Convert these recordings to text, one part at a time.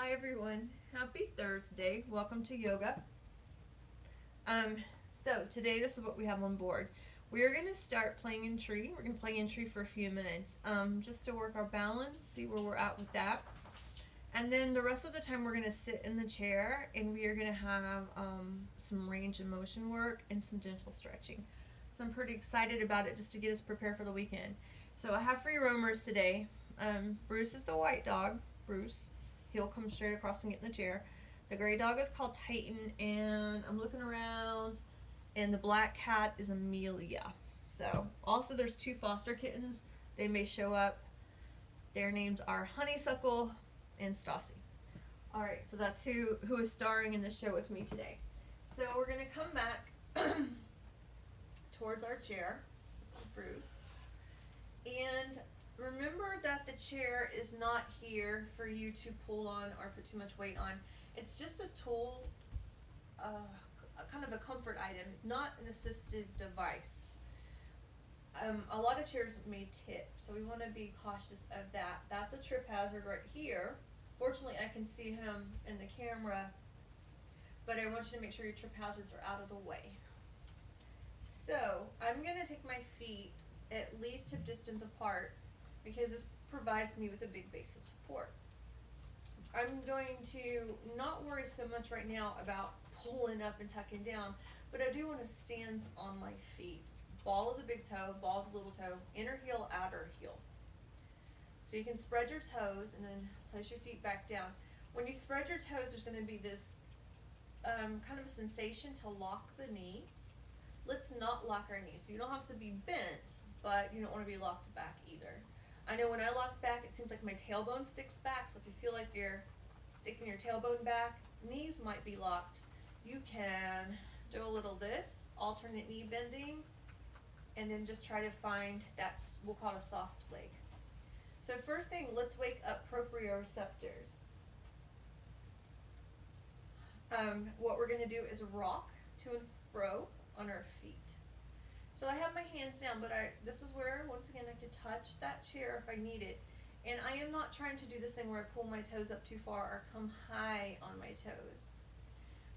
Hi everyone, happy Thursday. Welcome to yoga. So today this is what we have on board. We are going to start playing in tree. We're going to play in tree for a few minutes just to work our balance, see where we're at with that. And then the rest of the time we're going to sit in the chair and we are going to have some range and motion work and some gentle stretching. So I'm pretty excited about it just to get us prepared for the weekend. So I have free roamers today. Bruce is the white dog. Bruce. He'll come straight across and get in the chair. The gray dog is called Titan, and I'm looking around, and the black cat is Amelia. So, also there's two foster kittens. They may show up. Their names are Honeysuckle and Stassi. All right, so that's who is starring in the show with me today. So we're gonna come back towards our chair. This is Bruce, and remember that the chair is not here for you to pull on or put too much weight on. It's just a tool, kind of a comfort item. It's not an assistive device. A lot of chairs may tip, so we want to be cautious of that. That's a trip hazard right here. Fortunately, I can see him in the camera, but I want you to make sure your trip hazards are out of the way. So, I'm going to take my feet at least hip distance apart because this provides me with a big base of support. I'm going to not worry so much right now about pulling up and tucking down, but I do want to stand on my feet. Ball of the big toe, ball of the little toe, inner heel, outer heel. So you can spread your toes and then place your feet back down. When you spread your toes, there's going to be this kind of a sensation to lock the knees. Let's not lock our knees. So you don't have to be bent, but you don't want to be locked back either. I know when I lock back, it seems like my tailbone sticks back. So if you feel like you're sticking your tailbone back, knees might be locked. You can do a little this, alternate knee bending, and then just try to find that's, we'll call it a soft leg. So first thing, let's wake up proprioceptors. What we're gonna do is rock to and fro on our feet. So I have my hands down, but this is where, once again, I could touch that chair if I need it. And I am not trying to do this thing where I pull my toes up too far or come high on my toes.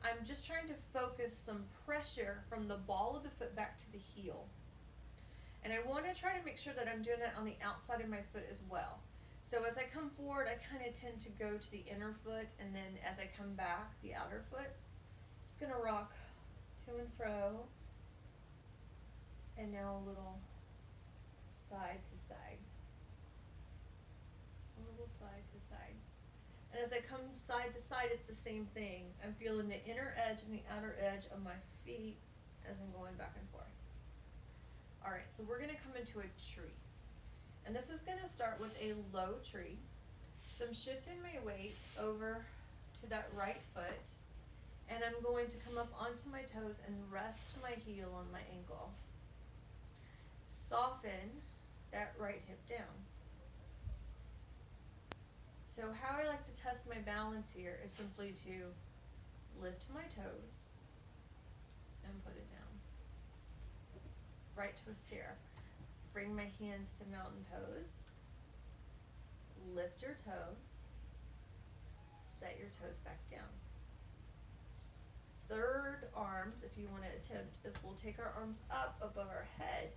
I'm just trying to focus some pressure from the ball of the foot back to the heel. And I want to try to make sure that I'm doing that on the outside of my foot as well. So as I come forward, I kind of tend to go to the inner foot, and then as I come back, the outer foot. Just going to rock to and fro. And now a little side to side. A little side to side. And as I come side to side, it's the same thing. I'm feeling the inner edge and the outer edge of my feet as I'm going back and forth. Alright, so we're going to come into a tree. And this is going to start with a low tree. So I'm shifting my weight over to that right foot. And I'm going to come up onto my toes and rest my heel on my ankle. Soften that right hip down. So how I like to test my balance here is simply to lift my toes and put it down. Right twist here. Bring my hands to mountain pose. Lift your toes. Set your toes back down. Third arms, if you want to attempt, is we'll take our arms up above our head.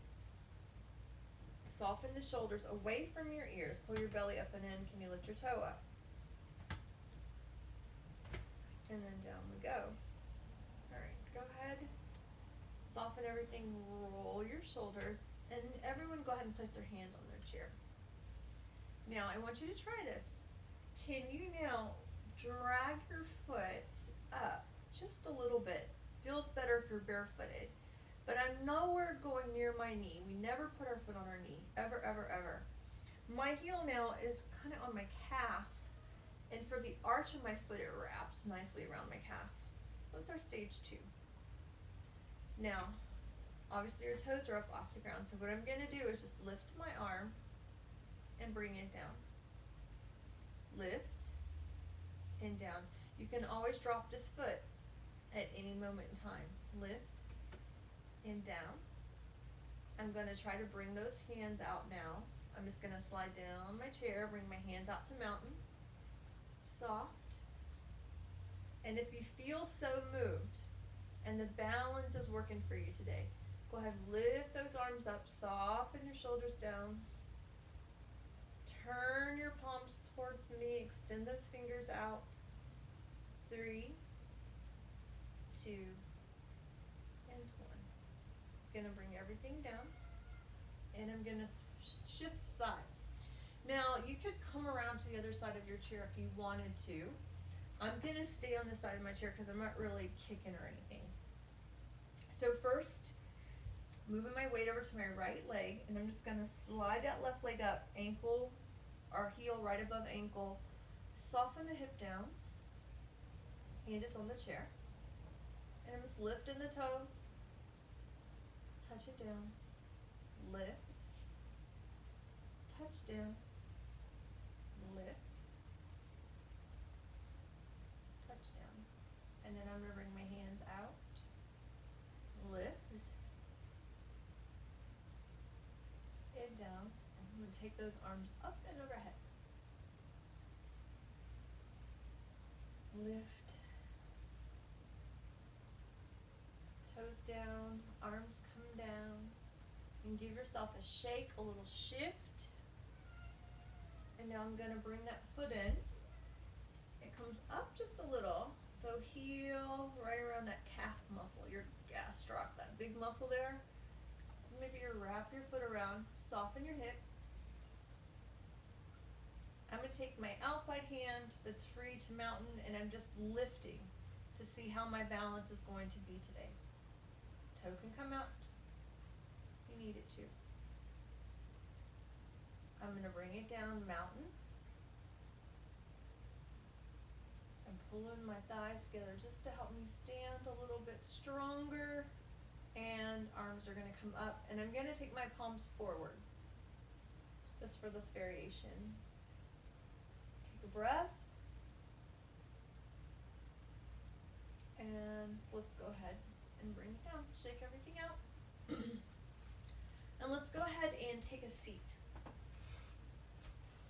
Soften the shoulders away from your ears. Pull your belly up and in. Can you lift your toe up? And then down we go. Alright, go ahead. Soften everything. Roll your shoulders. And everyone go ahead and place their hand on their chair. Now, I want you to try this. Can you now drag your foot up just a little bit? Feels better if you're barefooted. But I'm nowhere going near my knee. We never put our foot on our knee. Ever, ever, ever. My heel now is kind of on my calf. And for the arch of my foot, it wraps nicely around my calf. That's our stage 2. Now, obviously your toes are up off the ground. So what I'm going to do is just lift my arm and bring it down. Lift and down. You can always drop this foot at any moment in time. Lift and down. I'm going to try to bring those hands out now. I'm just going to slide down my chair, bring my hands out to mountain. Soft And if you feel so moved and the balance is working for you today, go ahead, lift those arms up, soften your shoulders down. Turn your palms towards me, extend those fingers out. 3, 2, and 1. Gonna bring everything down, and I'm gonna shift sides. Now, you could come around to the other side of your chair if you wanted to. I'm gonna stay on this side of my chair because I'm not really kicking or anything. So first, moving my weight over to my right leg, and I'm just gonna slide that left leg up, ankle or heel right above ankle. Soften the hip down. Hand is on the chair. And I'm just lifting the toes. Touch it down. Lift. Touch down. Lift. Touch down. And then I'm going to bring my hands out. Lift. And down. And I'm going to take those arms up and overhead. Lift. Toes down, arms come down, and give yourself a shake, a little shift. And now I'm going to bring that foot in. It comes up just a little, so heel right around that calf muscle, your gastroc, that big muscle there. Maybe you wrap your foot around, soften your hip. I'm going to take my outside hand that's free to mountain, and I'm just lifting to see how my balance is going to be today. Toe can come out. You need it to. I'm going to bring it down, mountain. I'm pulling my thighs together just to help me stand a little bit stronger. And arms are going to come up. And I'm going to take my palms forward, just for this variation. Take a breath. And let's go ahead and bring it down. Shake everything out. And let's go ahead and take a seat.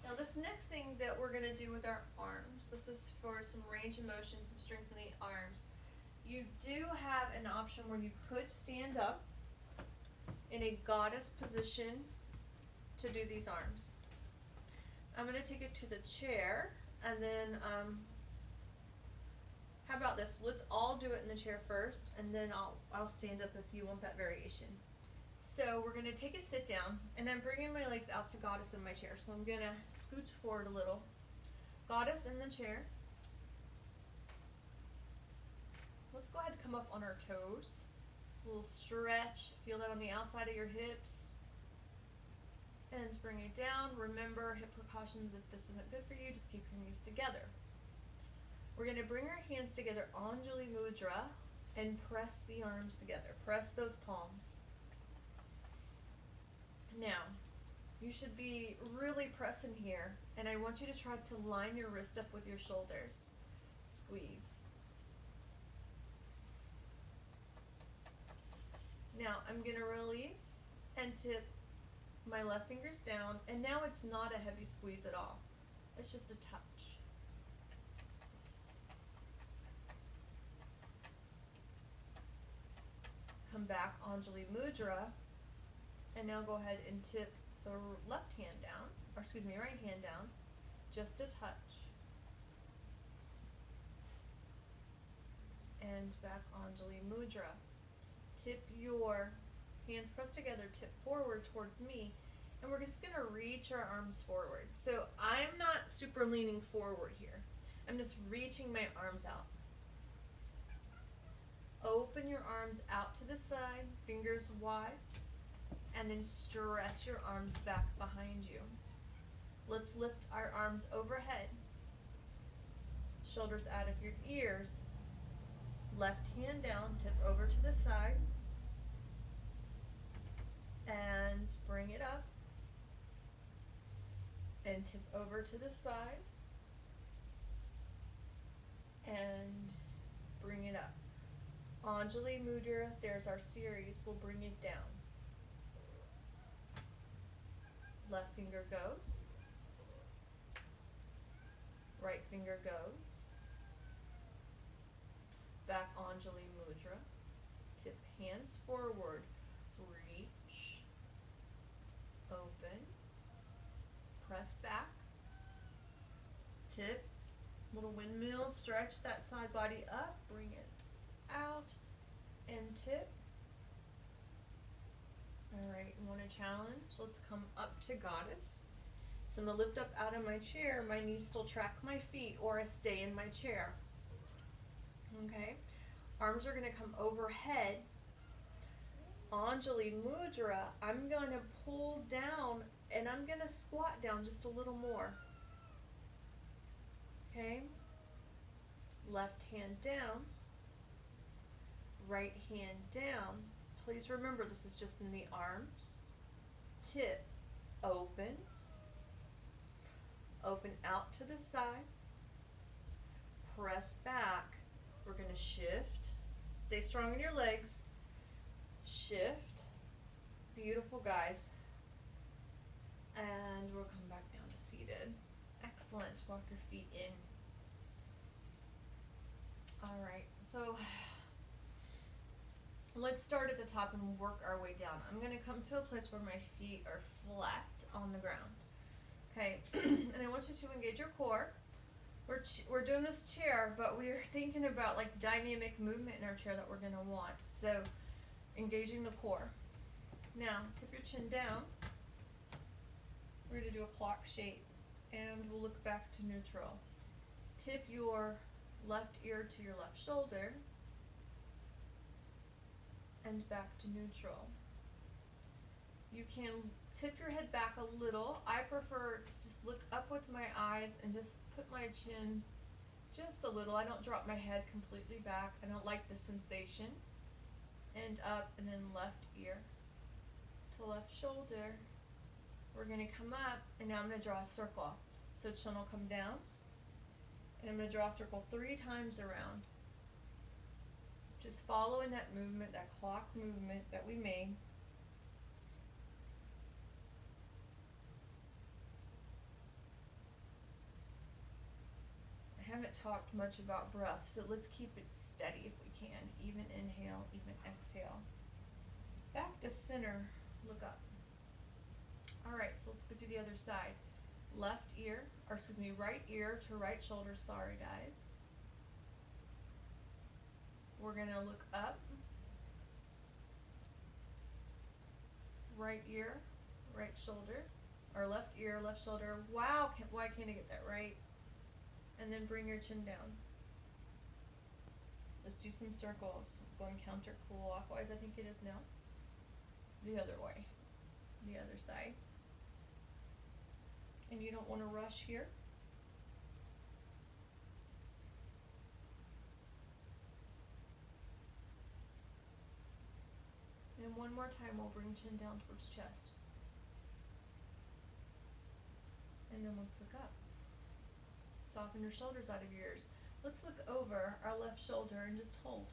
Now this next thing that we're going to do with our arms, this is for some range of motion, some strengthening the arms. You do have an option where you could stand up in a goddess position to do these arms. I'm going to take it to the chair, and then how about this? Let's all do it in the chair first, and then I'll stand up if you want that variation. So we're going to take a sit down, and I'm bringing my legs out to goddess in my chair. So I'm going to scooch forward a little. Goddess in the chair. Let's go ahead and come up on our toes. A little stretch. Feel that on the outside of your hips. And bring it down. Remember, hip precautions, if this isn't good for you, just keep your knees together. We're going to bring our hands together, Anjali Mudra, and press the arms together. Press those palms. Now, you should be really pressing here, and I want you to try to line your wrist up with your shoulders. Squeeze. Now, I'm going to release and tip my left fingers down, and now it's not a heavy squeeze at all. It's just a touch. Come back, Anjali Mudra, and now go ahead and tip the left hand down, or excuse me, right hand down, just a touch. And back, Anjali Mudra. Tip your hands pressed together, tip forward towards me, and we're just going to reach our arms forward. So I'm not super leaning forward here. I'm just reaching my arms out. Open your arms out to the side, fingers wide, and then stretch your arms back behind you. Let's lift our arms overhead. Shoulders out of your ears. Left hand down, tip over to the side. And bring it up. And tip over to the side. And bring it up. Anjali Mudra, there's our series. We'll bring it down. Left finger goes. Right finger goes. back Anjali Mudra. Tip hands forward, reach, open, press back, tip, little windmill, stretch that side body up, bring it out, and tip. Alright, want a challenge? Let's come up to Goddess. So I'm going to lift up out of my chair. My knees still track my feet, or I stay in my chair. Okay? Arms are going to come overhead. Anjali Mudra, I'm going to pull down and I'm going to squat down just a little more. Okay? Left hand down. Right hand down. Please remember this is just in the arms. Tip, open. Open out to the side. Press back. We're going to shift. Stay strong in your legs. Shift. Beautiful, guys. And we'll come back down to seated. Excellent. Walk your feet in. Alright, so let's start at the top and work our way down. I'm going to come to a place where my feet are flat on the ground. Okay, and I want you to engage your core. We're doing this chair, but we're thinking about like dynamic movement in our chair that we're going to want. So, engaging the core. Now, tip your chin down. We're going to do a clock shape, and we'll look back to neutral. Tip your left ear to your left shoulder, and back to neutral. You can tip your head back a little. I prefer to just look up with my eyes and just put my chin just a little. I don't drop my head completely back. I don't like the sensation. And up, and then left ear to left shoulder. We're going to come up, and now I'm going to draw a circle. So chin will come down, and I'm going to draw a circle 3 times around. Just following that movement, that clock movement that we made. I haven't talked much about breath, so let's keep it steady if we can. Even inhale, even exhale. Back to center, look up. Alright, so let's go to the other side. Right ear to right shoulder, sorry guys. We're going to look up. Right ear, right shoulder. Or left ear, left shoulder. Wow, why can't I get that right? And then bring your chin down. Let's do some circles. Going counterclockwise, I think it is now. The other way. The other side. And you don't want to rush here. And one more time, we'll bring chin down towards chest. And then let's look up. Soften your shoulders out of your ears. Let's look over our left shoulder and just hold.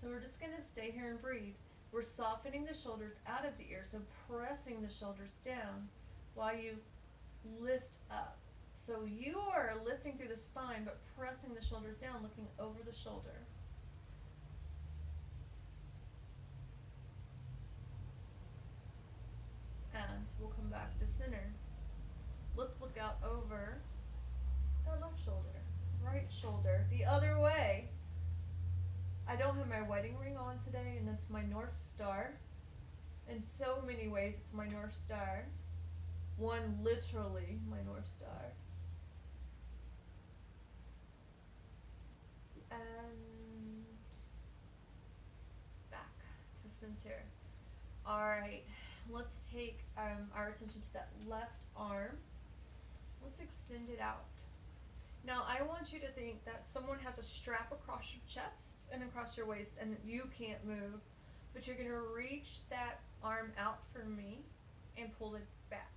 So we're just going to stay here and breathe. We're softening the shoulders out of the ear, so pressing the shoulders down while you lift up. So you are lifting through the spine, but pressing the shoulders down, looking over the shoulder. And we'll come back to center. Let's look out over our left shoulder, right shoulder, the other way. I don't have my wedding ring on today, and that's my North Star. In so many ways, it's my North Star. One, literally, my North Star. And back to center. Alright, let's take our attention to that left arm. Let's extend it out. Now, I want you to think that someone has a strap across your chest and across your waist, and you can't move, but you're going to reach that arm out for me and pull it back.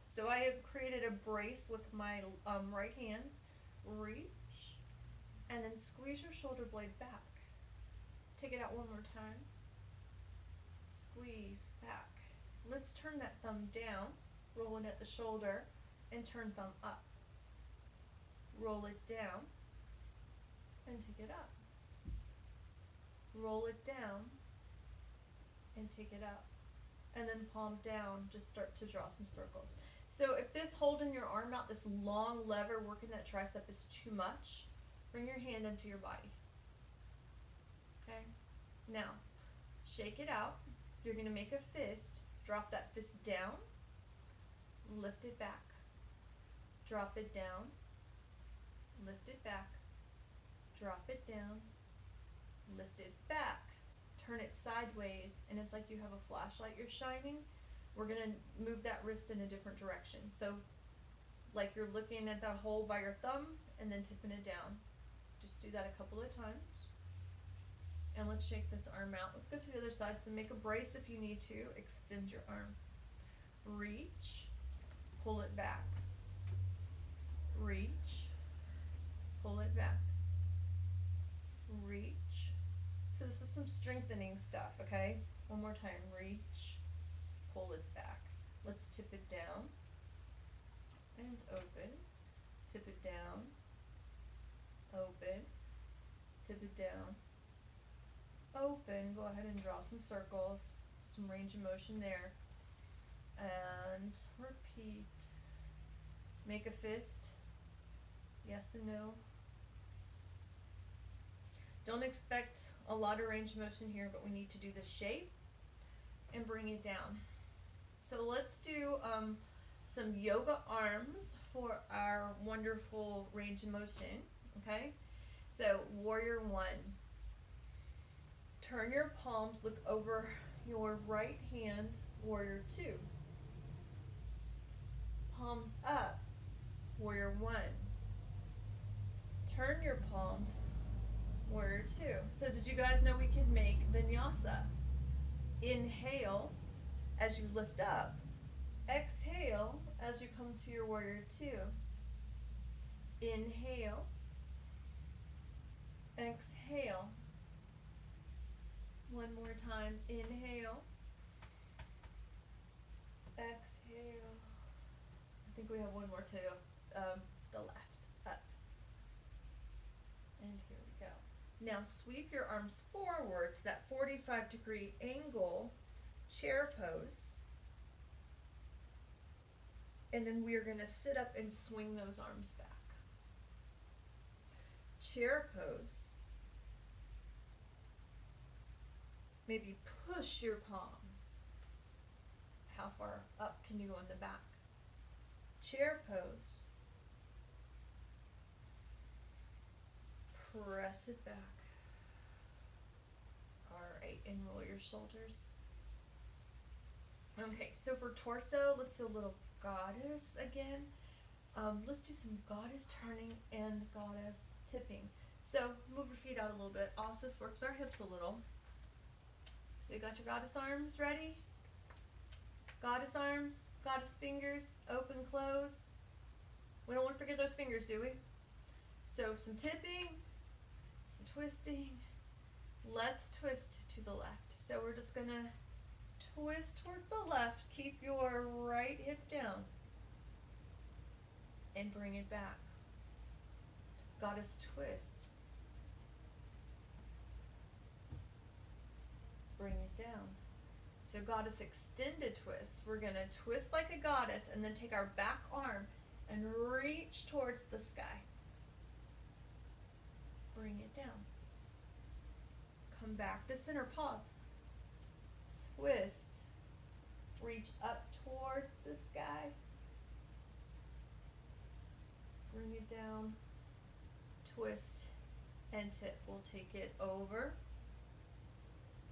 So I have created a brace with my right hand. Reach, and then squeeze your shoulder blade back. Take it out one more time. Squeeze back. Let's turn that thumb down, roll it at the shoulder, and turn thumb up. Roll it down, and take it up. roll it down, and take it up. And then palm down, just start to draw some circles. So if this holding your arm out, this long lever working that tricep is too much, bring your hand into your body. Okay? Now, shake it out. You're going to make a fist. Drop that fist down. Lift it back. Drop it down. Lift it back. Drop it down. Lift it back. Turn it sideways, and it's like you have a flashlight you're shining. We're going to move that wrist in a different direction. So, like you're looking at that hole by your thumb and then tipping it down. Just do that a couple of times. And let's shake this arm out. Let's go to the other side. So make a brace if you need to. Extend your arm. Reach. Pull it back. Reach. Pull it back. Reach. So this is some strengthening stuff, okay? One more time. Reach. Pull it back. Let's tip it down. And open. Tip it down. Open. Tip it down. Open. Go ahead and draw some circles. Some range of motion there. And repeat. Make a fist. Yes and no. Don't expect a lot of range of motion here, but we need to do the shape and bring it down. So let's do some yoga arms for our wonderful range of motion, okay? So warrior one. Turn your palms, look over your right hand, warrior two. Palms up, warrior one. Turn your palms, warrior two. So did you guys know we could make vinyasa? Inhale as you lift up. Exhale as you come to your warrior two. Inhale. Exhale. One more time. Inhale. Exhale. I think we have one more to the left. Up. And here we go. Now sweep your arms forward to that 45-degree angle, chair pose. And then we are going to sit up and swing those arms back. Chair pose. Maybe push your palms. How far up can you go in the back? Chair pose. Press it back. Alright, and roll your shoulders. Okay, so for torso, let's do a little goddess again. Let's do some goddess turning and goddess tipping. So move your feet out a little bit. Also works our hips a little. So you got your goddess arms ready? Goddess arms, goddess fingers, open, close. We don't want to forget those fingers, do we? So some tipping, some twisting. Let's twist to the left. So we're just gonna twist towards the left. Keep your right hip down. And bring it back. Goddess twist. Bring it down. So goddess extended twist. We're going to twist like a goddess and then take our back arm and reach towards the sky. Bring it down. Come back to center. Pause. Twist. Reach up towards the sky. Bring it down. Twist and tip. We'll take it over.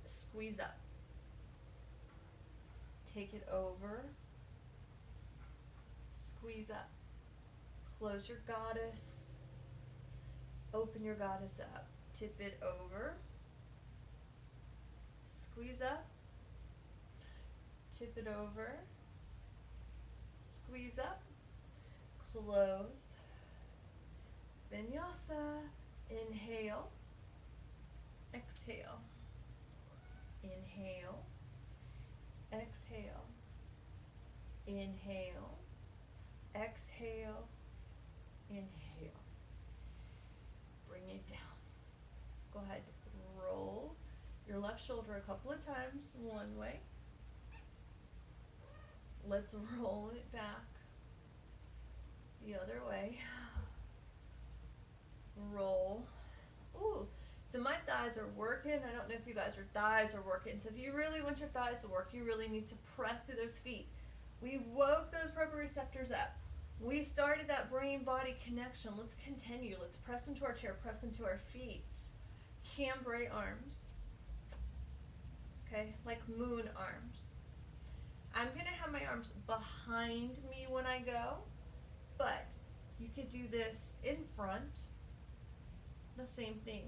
Squeeze up. Take it over. Squeeze up. Close your goddess. Open your goddess up. Tip it over. Squeeze up. Tip it over. Squeeze up. Close. Vinyasa. Inhale. Exhale. Inhale. Exhale. Inhale. Exhale. Inhale. Bring it down. Go ahead. Roll left shoulder a couple of times one way. Let's roll it back the other way. Roll. Ooh, so my thighs are working. I don't know if you guys' thighs are working. So if you really want your thighs to work, you really need to press through those feet. We woke those proprioceptors up. We started that brain-body connection. Let's continue. Let's press into our chair, press into our feet. Cambray arms. Okay, like moon arms. I'm going to have my arms behind me when I go, but you could do this in front. The same thing.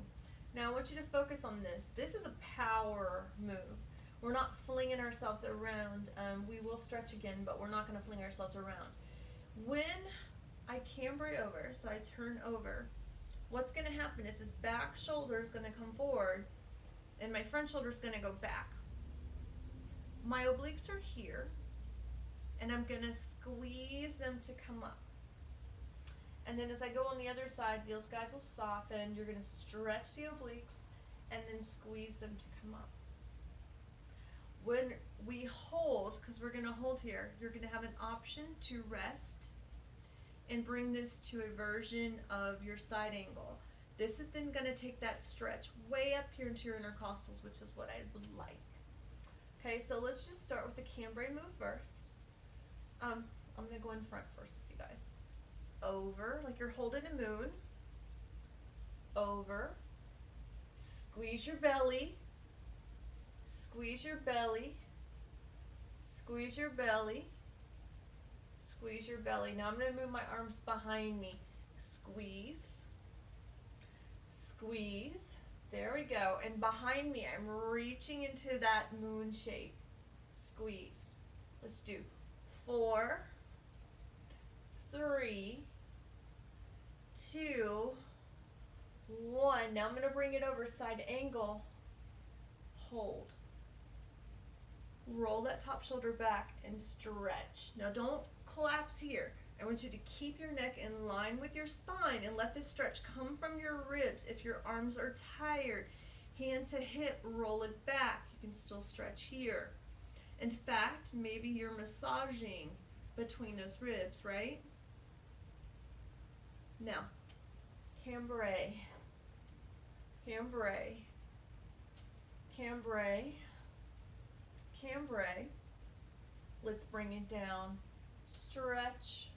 Now I want you to focus on this. This is a power move. We're not flinging ourselves around. We will stretch again, but we're not going to fling ourselves around. When I cambray over, so I turn over, what's going to happen is this back shoulder is going to come forward and my front shoulder is going to go back. My obliques are here and I'm going to squeeze them to come up. And then as I go on the other side, those guys will soften. You're going to stretch the obliques and then squeeze them to come up. When we hold, because we're going to hold here, you're going to have an option to rest and bring this to a version of your side angle. This is then going to take that stretch way up here into your intercostals, which is what I would like. Okay, so let's just start with the cambray move first. I'm going to go in front first with you guys. Over, like you're holding a moon. Over. Squeeze your belly. Squeeze your belly. Squeeze your belly. Squeeze your belly. Now I'm going to move my arms behind me. Squeeze. Squeeze. There we go. And behind me, I'm reaching into that moon shape. Squeeze. Let's do 4, 3, 2, 1. Now I'm going to bring it over side angle. Hold. Roll that top shoulder back and stretch. Now don't collapse here. I want you to keep your neck in line with your spine and let this stretch come from your ribs. If your arms are tired, hand to hip, roll it back. You can still stretch here. In fact, maybe you're massaging between those ribs, right? Now, cambray, cambray, cambray, cambray. Let's bring it down. Stretch.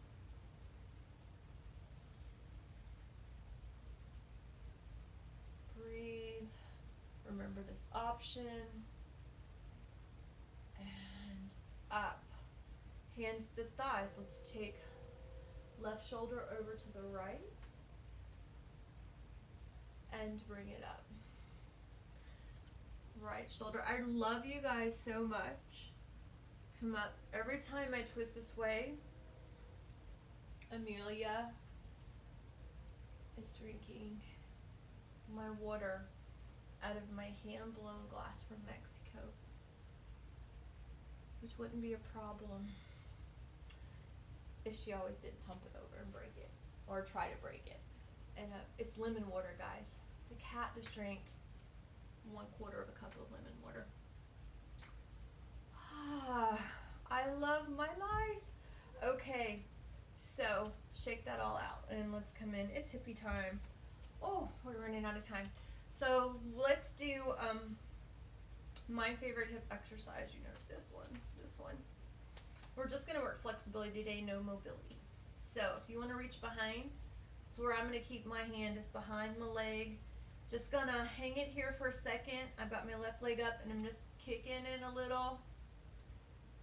Breathe. Remember this option. And up. Hands to thighs. Let's take left shoulder over to the right and bring it up. Right shoulder. I love you guys so much. Come up. Every time I twist this way, Amelia is drinking my water out of my hand-blown glass from Mexico, which wouldn't be a problem if she always didn't tump it over and break it, or try to break it. And it's lemon water, guys. It's a cat just drank 1/4 of a cup of lemon water. I love my life. Okay, so shake that all out and let's come in. It's hippie time. Oh, we're running out of time. So let's do my favorite hip exercise. You know, this one. We're just gonna work flexibility today, no mobility. So if you want to reach behind, it's where I'm gonna keep my hand is behind my leg. Just gonna hang it here for a second. I've got my left leg up and I'm just kicking in a little.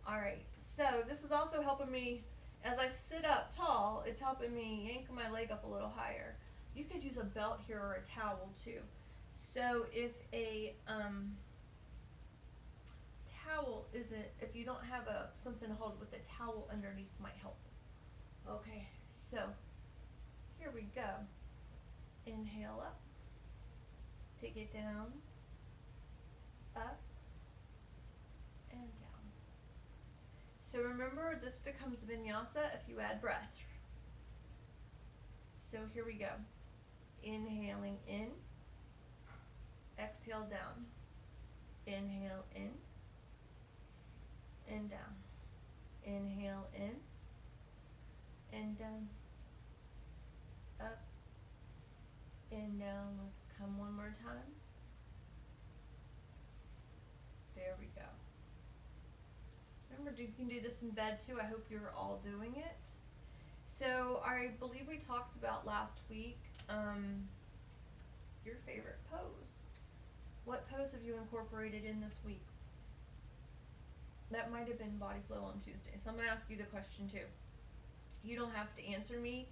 Alright, so this is also helping me, as I sit up tall, it's helping me yank my leg up a little higher. You could use a belt here or a towel too. So if a towel isn't, if you don't have something to hold with a towel underneath might help. Okay, so here we go. Inhale up, take it down, up, and down. So remember, this becomes vinyasa if you add breath. So here we go. Inhaling in, exhale down. Inhale in and down. Inhale in and down. Up and down. Let's come one more time. There we go. Remember, you can do this in bed too. I hope you're all doing it. So I believe we talked about last week your favorite pose. What pose have you incorporated in this week? That might have been body flow on Tuesday. So I'm going to ask you the question too. You don't have to answer me,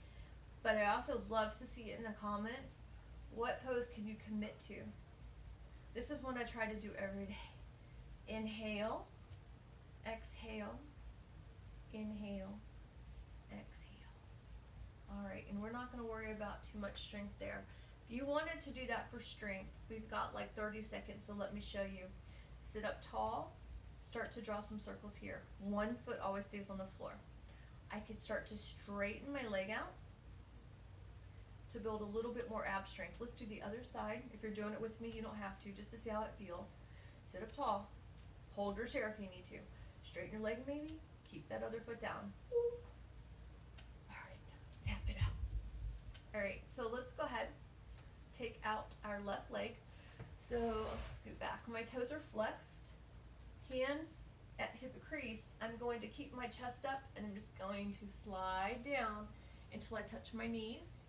but I also love to see it in the comments. What pose can you commit to? This is one I try to do every day. Inhale, exhale, inhale, exhale. All right, and we're not going to worry about too much strength there. If you wanted to do that for strength, we've got like 30 seconds, so let me show you. Sit up tall, start to draw some circles here. One foot always stays on the floor. I could start to straighten my leg out to build a little bit more ab strength. Let's do the other side. If you're doing it with me, you don't have to, just to see how it feels. Sit up tall, hold your chair if you need to. Straighten your leg maybe, keep that other foot down. Woo. All right, tap it out. All right, so let's go ahead, take out our left leg. So I'll scoot back. My toes are flexed, hands at hip crease. I'm going to keep my chest up and I'm just going to slide down until I touch my knees.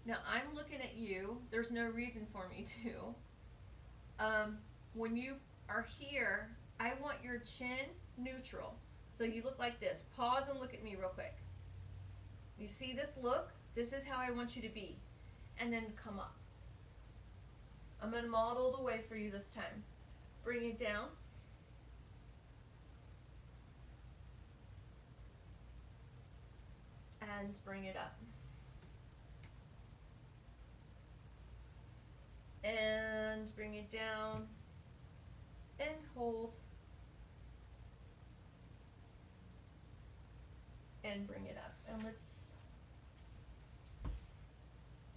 Now I'm looking at you. There's no reason for me to. When you are here, I want your chin neutral. So you look like this. Pause and look at me real quick. You see this look? This is how I want you to be. And then come up. I'm going to model the way for you this time. Bring it down. And bring it up. And bring it down. And hold. And bring it up. And let's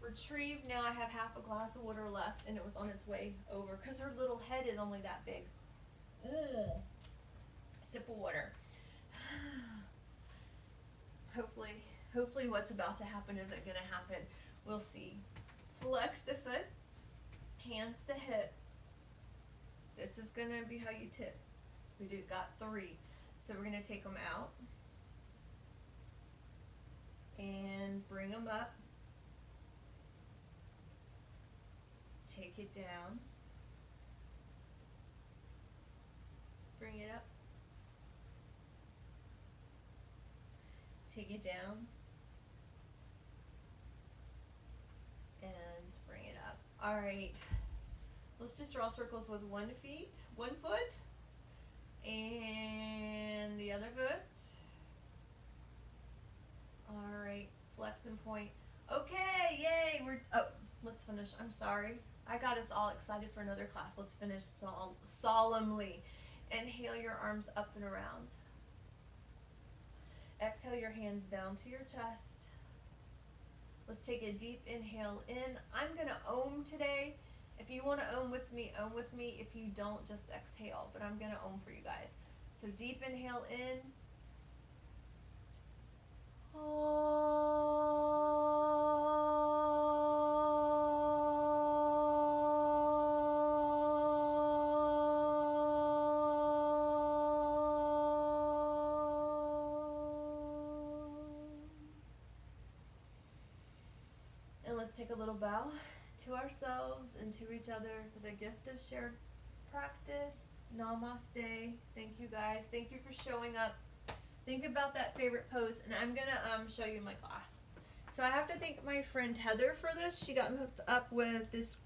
retrieve. Now I have half a glass of water left and it was on its way over because her little head is only that big. Sip of water. Hopefully what's about to happen isn't going to happen. We'll see. Flex the foot, hands to hip. This is going to be how you tip. Got 3. So we're going to take them out and bring them up. Take it down. Bring it up. Take it down. And bring it up. All right. Let's just draw circles with one foot, and the other foot. All right, flex and point. Okay, yay, let's finish. I'm sorry. I got us all excited for another class. Let's finish solemnly. Inhale your arms up and around. Exhale your hands down to your chest. Let's take a deep inhale in. I'm going to ohm today. If you want to ohm with me, ohm with me. If you don't, just exhale. But I'm going to ohm for you guys. So deep inhale in. And let's take a little bow to ourselves and to each other for the gift of shared practice. Namaste. Thank you guys. Thank you for showing up. Think about that favorite pose, and I'm gonna show you my class. So I have to thank my friend Heather for this. She got me hooked up with this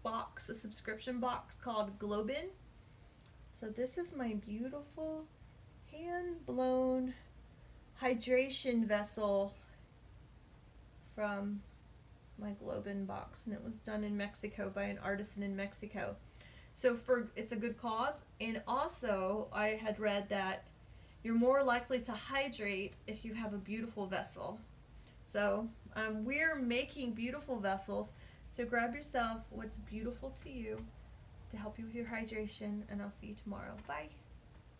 box, a subscription box called Globin. So this is my beautiful hand-blown hydration vessel from my Globin box, and it was done in Mexico by an artisan in Mexico. So it's a good cause, and also I had read that you're more likely to hydrate if you have a beautiful vessel. So we're making beautiful vessels, so grab yourself what's beautiful to you to help you with your hydration, and I'll see you tomorrow. Bye.